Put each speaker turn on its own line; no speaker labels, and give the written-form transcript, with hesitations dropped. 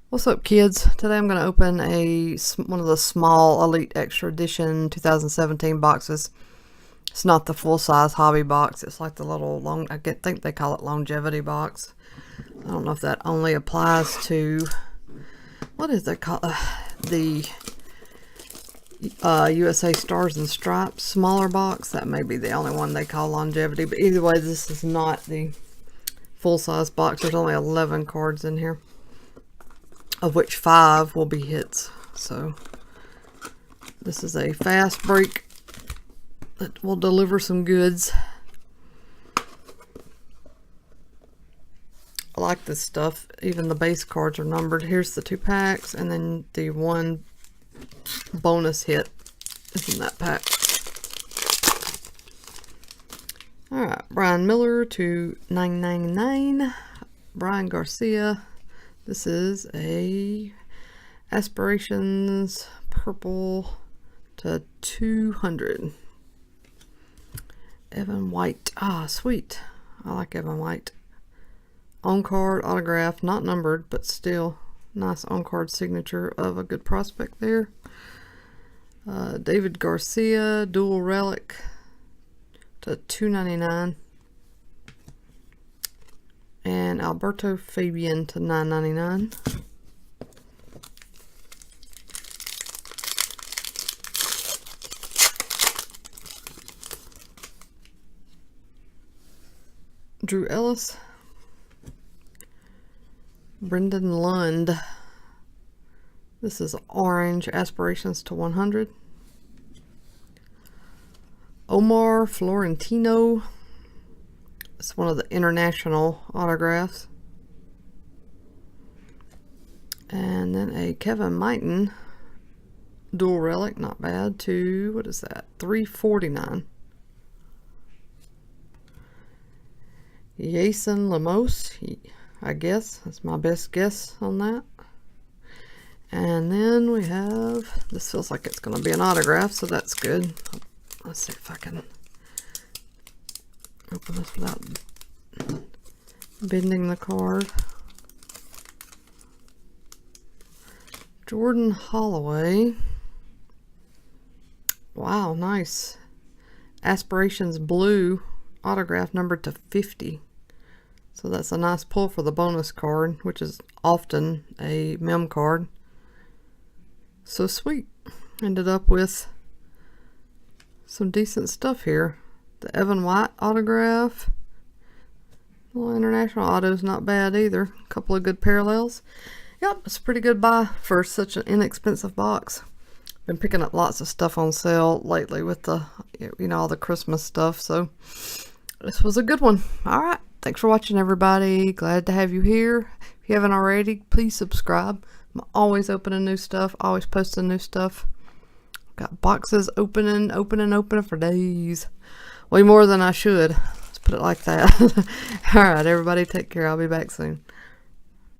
What's up, kids? Today I'm going to open one of the small Elite Extra Edition 2017 boxes. It's not the full-size hobby box. It's like the little I think they call it longevity box. I don't know if that only applies to, what is that called? The USA Stars and Stripes smaller box. That may be the only one they call longevity. But either way, this is not the full-size box. There's only 11 cards in here, of which 5 will be hits. So this is a fast break that will deliver some goods. I like this stuff. Even the base cards are numbered. Here's the 2 packs, and then the 1 bonus hit is in that pack. Alright, Brian Miller to 999. Brian Garcia. This is a Aspirations purple to 200. Evan White. Ah, sweet. I like Evan White. On card, autograph, not numbered, but still nice on card signature of a good prospect there. David Garcia, dual relic to 299. And Alberto Fabian to 999. Drew Ellis. Brendan Lund. This is orange, Aspirations to 100. Omar Florentino. It's one of the international autographs. And then a Kevin Mighton dual relic, not bad, to, what is that, 349. Jason Lemos, I guess. That's my best guess on that. And then we have, this feels like it's going to be an autograph, so that's good. Let's see if I can open this without bending the card. Jordan Holloway. Wow, nice. Aspirations blue, autograph numbered to 50. So that's a nice pull for the bonus card, which is often a mem card. So sweet. Ended up with some decent stuff here. The Evan White autograph. Little international auto's not bad either. A couple of good parallels. Yep, it's a pretty good buy for such an inexpensive box. Been picking up lots of stuff on sale lately with the, all the Christmas stuff. So this was a good one. All right. Thanks for watching, everybody. Glad to have you here. If you haven't already, please subscribe. I'm always opening new stuff, always posting new stuff. Got boxes opening for days. Way more than I should. Let's put it like that. All right, everybody, take care. I'll be back soon.